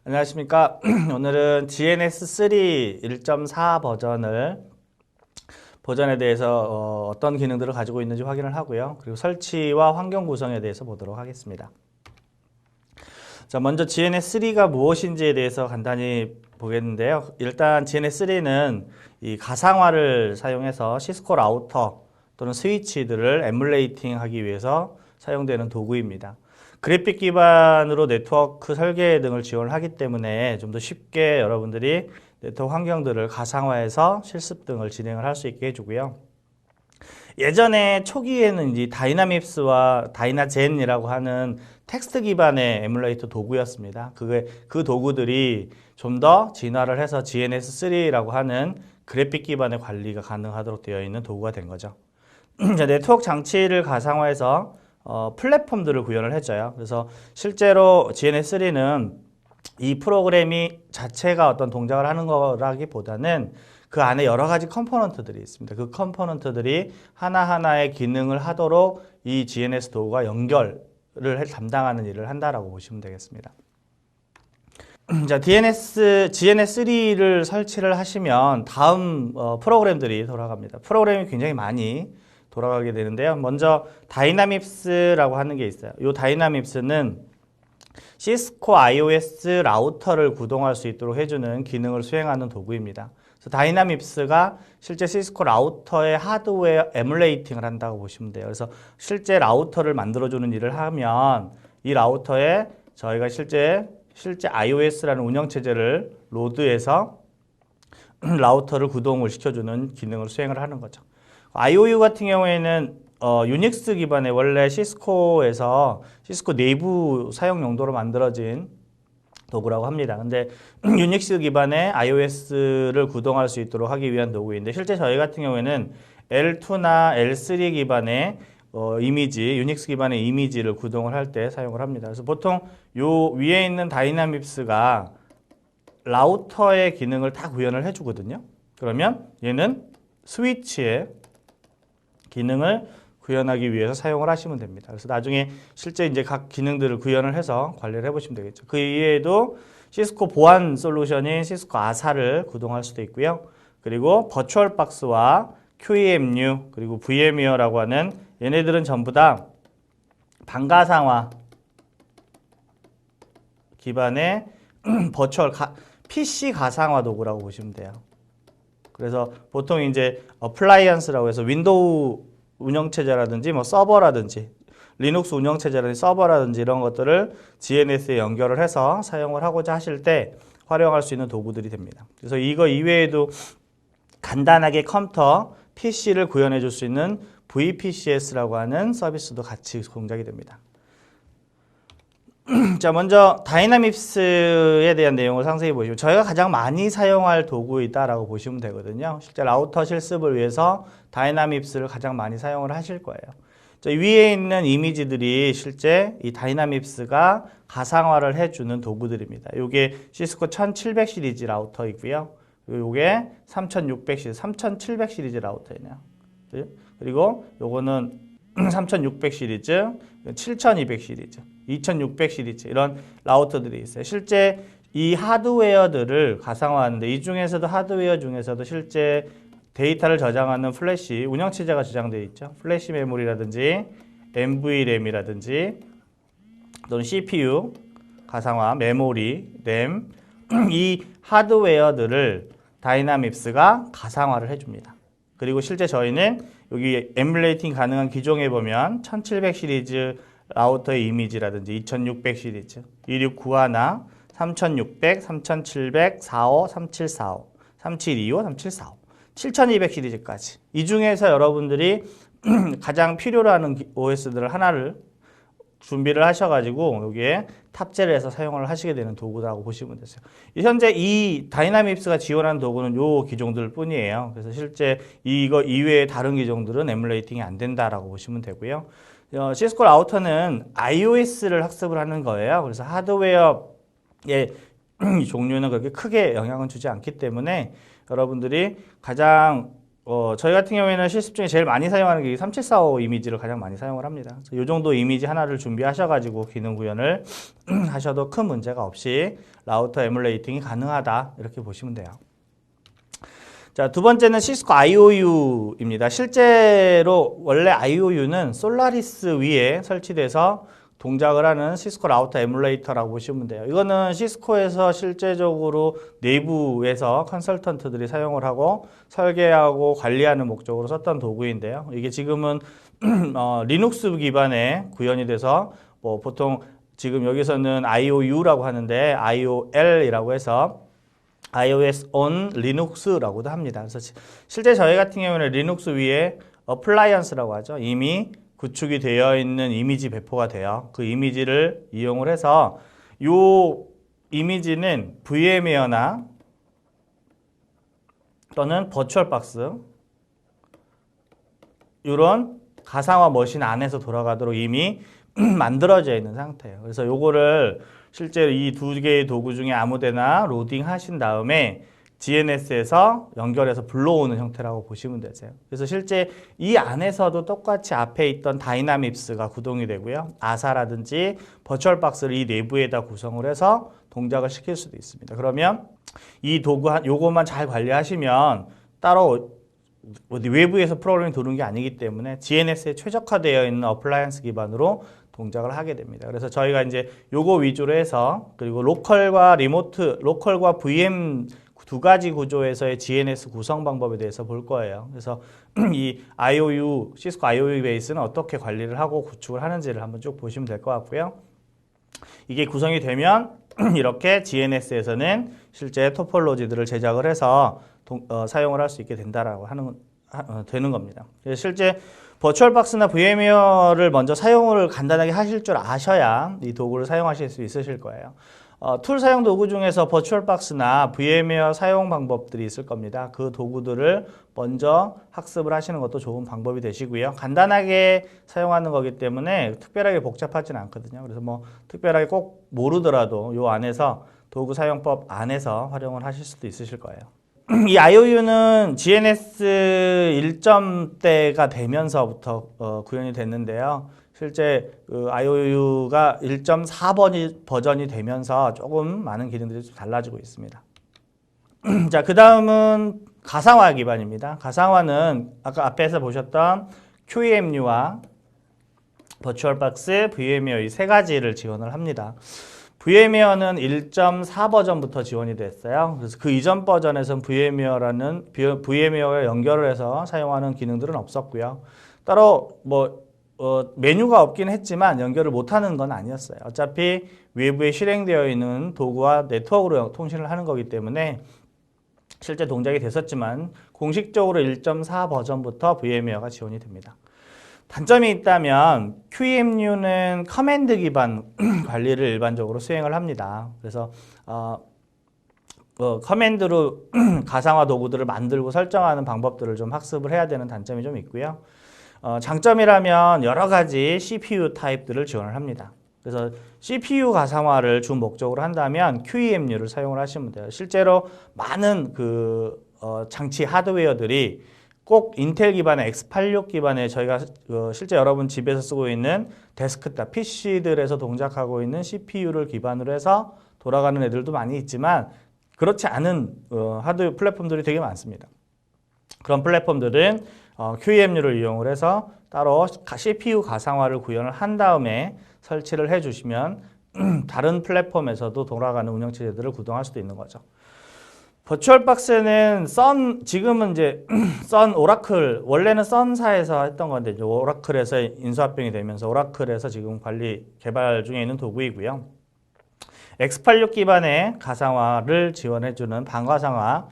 안녕하십니까. 오늘은 GNS3 1.4 버전에 대해서 어떤 기능들을 가지고 있는지 확인을 하고요. 그리고 설치와 환경 구성에 대해서 보도록 하겠습니다. 자, 먼저 GNS3가 무엇인지에 대해서 간단히 보겠는데요. 일단 GNS3는 이 가상화를 사용해서 시스코 라우터 또는 스위치들을 에뮬레이팅 하기 위해서 사용되는 도구입니다. 그래픽 기반으로 네트워크 설계 등을 지원을 하기 때문에 좀 더 쉽게 여러분들이 네트워크 환경들을 가상화해서 실습 등을 진행을 할 수 있게 해주고요. 예전에 초기에는 이제 다이나밉스와 다이나젠이라고 하는 텍스트 기반의 에뮬레이터 도구였습니다. 그 도구들이 좀 더 진화를 해서 GNS3라고 하는 그래픽 기반의 관리가 가능하도록 되어 있는 도구가 된 거죠. 네트워크 장치를 가상화해서 플랫폼들을 구현을 해줘요. 그래서 실제로 GNS3는 이 프로그램이 자체가 어떤 동작을 하는 거라기보다는 그 안에 여러 가지 컴포넌트들이 있습니다. 그 컴포넌트들이 하나하나의 기능을 하도록 이 GNS 도구가 연결을 담당하는 일을 한다라고 보시면 되겠습니다. 자, GNS3를 설치를 하시면 다음 프로그램들이 돌아갑니다. 프로그램이 굉장히 많이 돌아가게 되는데요. 먼저 다이나밉스라고 하는 게 있어요. 이 다이나밉스는 시스코 iOS 라우터를 구동할 수 있도록 해주는 기능을 수행하는 도구입니다. 그래서 다이나밉스가 실제 시스코 라우터의 하드웨어 에뮬레이팅을 한다고 보시면 돼요. 그래서 실제 라우터를 만들어주는 일을 하면 이 라우터에 저희가 실제 iOS라는 운영체제를 로드해서 라우터를 구동을 시켜주는 기능을 수행을 하는 거죠. IOU 같은 경우에는 유닉스 기반의 원래 시스코 내부 사용 용도로 만들어진 도구라고 합니다. 근데 유닉스 기반의 iOS를 구동할 수 있도록 하기 위한 도구인데 실제 저희 같은 경우에는 L2나 L3 기반의 유닉스 기반의 이미지를 구동을 할 때 사용을 합니다. 그래서 보통 요 위에 있는 다이나밉스가 라우터의 기능을 다 구현을 해주거든요. 그러면 얘는 스위치의 기능을 구현하기 위해서 사용을 하시면 됩니다. 그래서 나중에 실제 이제 각 기능들을 구현을 해서 관리를 해보시면 되겠죠. 그 이외에도 시스코 보안 솔루션인 시스코 아사를 구동할 수도 있고요. 그리고 버추얼 박스와 QEMU 그리고 VMware라고 하는 얘네들은 전부 다 반가상화 기반의 PC 가상화 도구라고 보시면 돼요. 그래서 보통 이제 어플라이언스라고 해서 윈도우 운영체제라든지 뭐 서버라든지 리눅스 운영체제라든지 서버라든지 이런 것들을 GNS에 연결을 해서 사용을 하고자 하실 때 활용할 수 있는 도구들이 됩니다. 그래서 이거 이외에도 간단하게 컴퓨터 PC를 구현해 줄 수 있는 VPCS라고 하는 서비스도 같이 동작이 됩니다. 자, 먼저 다이나밉스에 대한 내용을 상세히 보시면 저희가 가장 많이 사용할 도구이다라고 보시면 되거든요. 실제 라우터 실습을 위해서 다이나밉스를 가장 많이 사용을 하실 거예요. 자, 위에 있는 이미지들이 실제 이 다이나밉스가 가상화를 해주는 도구들입니다. 이게 시스코 1700 시리즈 라우터이고요. 이게 3600 시리즈, 3700 시리즈 라우터이네요. 그리고 요거는 3600 시리즈, 7200 시리즈, 2600 시리즈 이런 라우터들이 있어요. 실제 이 하드웨어들을 가상화하는데 이 중에서도 하드웨어 중에서도 실제 데이터를 저장하는 플래시 운영체제가 저장되어 있죠. 플래시 메모리라든지 NVRAM이라든지 또는 CPU 가상화, 메모리, 램 이 하드웨어들을 다이나밉스가 가상화를 해줍니다. 그리고 실제 저희는 여기 에뮬레이팅 가능한 기종에 보면 1700 시리즈 라우터의 이미지라든지 2600 시리즈, 2691, 3600, 3700, 45, 3745, 3725, 3745, 7200 시리즈까지 이 중에서 여러분들이 가장 필요로 하는 OS들을 하나를 준비를 하셔가지고 여기에 탑재를 해서 사용을 하시게 되는 도구라고 보시면 되세요. 현재 이 다이나밉스가 지원하는 도구는 요 기종들 뿐이에요. 그래서 실제 이거 이외의 다른 기종들은 에뮬레이팅이 안 된다라고 보시면 되고요. 시스코 라우터는 iOS를 학습을 하는 거예요. 그래서 하드웨어의 종류는 그렇게 크게 영향을 주지 않기 때문에 여러분들이 가장 저희 같은 경우에는 실습 중에 제일 많이 사용하는 게 3745 이미지를 가장 많이 사용을 합니다. 이 정도 이미지 하나를 준비하셔가지고 기능 구현을 하셔도 큰 문제가 없이 라우터 에뮬레이팅이 가능하다 이렇게 보시면 돼요. 자, 두 번째는 시스코 IOU입니다. 실제로 원래 IOU는 솔라리스 위에 설치돼서 동작을 하는 시스코 라우터 에뮬레이터라고 보시면 돼요. 이거는 시스코에서 실제적으로 내부에서 컨설턴트들이 사용을 하고 설계하고 관리하는 목적으로 썼던 도구인데요. 이게 지금은 리눅스 기반에 구현이 돼서 뭐 보통 지금 여기서는 IOU라고 하는데 IOL이라고 해서 iOS on Linux라고도 합니다. 그래서 실제 저희 같은 경우는 리눅스 위에 어플라이언스라고 하죠. 이미 구축이 되어 있는 이미지 배포가 돼요. 그 이미지를 이용을 해서 이 이미지는 VMware나 또는 버추얼박스 이런 가상화 머신 안에서 돌아가도록 이미 만들어져 있는 상태예요. 그래서 요거를 실제로 이 두 개의 도구 중에 아무데나 로딩 하신 다음에 GNS에서 연결해서 불러오는 형태라고 보시면 되세요. 그래서 실제 이 안에서도 똑같이 앞에 있던 다이나믹스가 구동이 되고요. 아사라든지 버추얼박스를 이 내부에다 구성을 해서 동작을 시킬 수도 있습니다. 그러면 이 도구 요것만 잘 관리하시면 따로 어디 외부에서 프로그램이 도는 게 아니기 때문에 GNS에 최적화되어 있는 어플라이언스 기반으로 동작을 하게 됩니다. 그래서 저희가 이제 요거 위주로 해서 그리고 로컬과 리모트, 로컬과 VM 두 가지 구조에서의 GNS 구성 방법에 대해서 볼 거예요. 그래서 이 IOU, 시스코 IOU 베이스는 어떻게 관리를 하고 구축을 하는지를 한번 쭉 보시면 될 것 같고요. 이게 구성이 되면 이렇게 GNS에서는 실제 토폴로지들을 제작을 해서 사용을 할 수 있게 된다라고 되는 겁니다. 실제 버추얼박스나 VMware를 먼저 사용을 간단하게 하실 줄 아셔야 이 도구를 사용하실 수 있으실 거예요. 툴 사용 도구 중에서 버추얼박스나 VMware 사용 방법들이 있을 겁니다. 그 도구들을 먼저 학습을 하시는 것도 좋은 방법이 되시고요. 간단하게 사용하는 거기 때문에 특별하게 복잡하지는 않거든요. 그래서 뭐 특별하게 꼭 모르더라도 이 안에서 도구 사용법 안에서 활용을 하실 수도 있으실 거예요. 이 IOU는 GNS 1점대가 되면서부터 구현이 됐는데요. 실제 그 IOU가 1.4 버전이 되면서 조금 많은 기능들이 좀 달라지고 있습니다. 자, 그 다음은 가상화 기반입니다. 가상화는 아까 앞에서 보셨던 QEMU와 버추얼박스, VMware 이 세 가지를 지원을 합니다. VMware는 1.4 버전부터 지원이 됐어요. 그래서 그 이전 버전에서는 VMware와 연결을 해서 사용하는 기능들은 없었고요. 따로 메뉴가 없긴 했지만 연결을 못하는 건 아니었어요. 어차피 외부에 실행되어 있는 도구와 네트워크로 통신을 하는 거기 때문에 실제 동작이 됐었지만 공식적으로 1.4 버전부터 VMware가 지원이 됩니다. 단점이 있다면 QEMU는 커맨드 기반 관리를 일반적으로 수행을 합니다. 그래서 커맨드로 가상화 도구들을 만들고 설정하는 방법들을 좀 학습을 해야 되는 단점이 좀 있고요. 장점이라면 여러 가지 CPU 타입들을 지원을 합니다. 그래서 CPU 가상화를 주 목적으로 한다면 QEMU를 사용을 하시면 돼요. 실제로 많은 장치 하드웨어들이 꼭 인텔 기반의 X86 기반의 저희가 실제 여러분 집에서 쓰고 있는 데스크탑 PC들에서 동작하고 있는 CPU를 기반으로 해서 돌아가는 애들도 많이 있지만 그렇지 않은 하드웨어 플랫폼들이 되게 많습니다. 그런 플랫폼들은 QEMU를 이용을 해서 따로 CPU 가상화를 구현을 한 다음에 설치를 해주시면 다른 플랫폼에서도 돌아가는 운영체제들을 구동할 수도 있는 거죠. 버추얼박스는 지금은 이제 오라클, 원래는 선사에서 했던 건데 이제 오라클에서 인수합병이 되면서 오라클에서 지금 개발 중에 있는 도구이고요. X86 기반의 가상화를 지원해주는 반가상화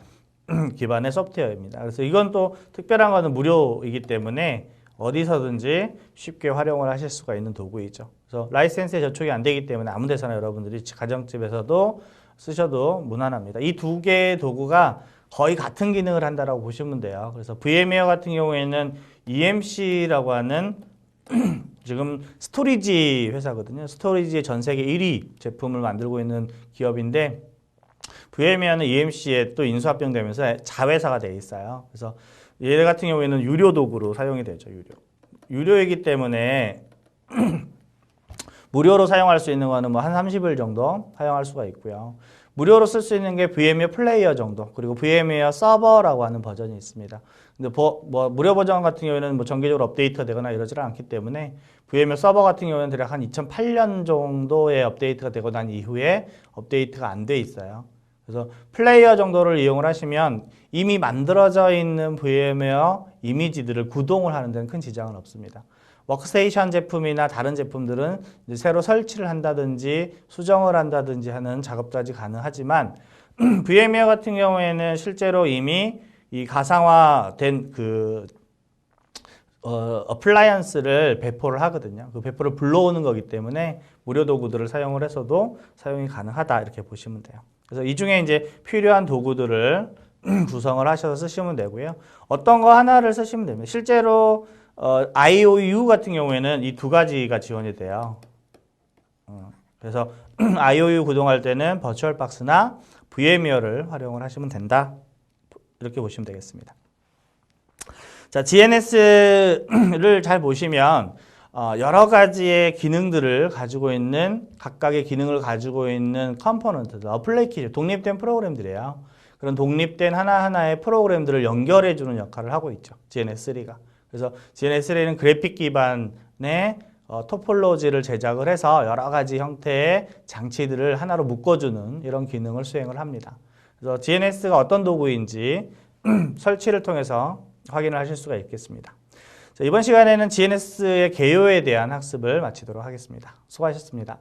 기반의 소프트웨어입니다. 그래서 이건 또 특별한 거는 무료이기 때문에 어디서든지 쉽게 활용을 하실 수가 있는 도구이죠. 그래서 라이센스에 저촉이 안 되기 때문에 아무 데서나 여러분들이 가정집에서도 쓰셔도 무난합니다. 이 두 개의 도구가 거의 같은 기능을 한다고 보시면 돼요. 그래서 VMware 같은 경우에는 EMC라고 하는 지금 스토리지 회사거든요. 스토리지의 전 세계 1위 제품을 만들고 있는 기업인데 VMware는 EMC에 또 인수합병되면서 자회사가 돼 있어요. 그래서 얘 같은 경우에는 유료 도구로 사용이 되죠. 유료이기 때문에 무료로 사용할 수 있는 거는 뭐 한 30일 정도 사용할 수가 있고요. 무료로 쓸 수 있는 게 VMware 플레이어 정도, 그리고 VMware 서버라고 하는 버전이 있습니다. 근데 뭐 무료 버전 같은 경우에는 뭐 정기적으로 업데이트가 되거나 이러지는 않기 때문에 VMware 서버 같은 경우에는 대략 한 2008년 정도에 업데이트가 되고 난 이후에 업데이트가 안 돼 있어요. 그래서 플레이어 정도를 이용을 하시면 이미 만들어져 있는 VMware 이미지들을 구동을 하는 데는 큰 지장은 없습니다. 워크스테이션 제품이나 다른 제품들은 이제 새로 설치를 한다든지 수정을 한다든지 하는 작업까지 가능하지만 VMware 같은 경우에는 실제로 이미 이 가상화된 그 어플라이언스를 배포를 하거든요. 그 배포를 불러오는 거기 때문에 무료 도구들을 사용을 해서도 사용이 가능하다 이렇게 보시면 돼요. 그래서 이 중에 이제 필요한 도구들을 구성을 하셔서 쓰시면 되고요. 어떤 거 하나를 쓰시면 됩니다. 실제로 IOU 같은 경우에는 이 두 가지가 지원이 돼요. 그래서 IOU 구동할 때는 버추얼박스나 VMware를 활용을 하시면 된다. 이렇게 보시면 되겠습니다. 자, GNS를 잘 보시면 여러 가지의 기능들을 가지고 있는 각각의 기능을 가지고 있는 컴포넌트들, 어플리케이션, 독립된 프로그램들이에요. 그런 독립된 하나하나의 프로그램들을 연결해주는 역할을 하고 있죠. GNS3가. 그래서 GNS3는 그래픽 기반의 토폴로지를 제작을 해서 여러 가지 형태의 장치들을 하나로 묶어주는 이런 기능을 수행을 합니다. 그래서 GNS가 어떤 도구인지 설치를 통해서 확인을 하실 수가 있겠습니다. 자, 이번 시간에는 GNS의 개요에 대한 학습을 마치도록 하겠습니다. 수고하셨습니다.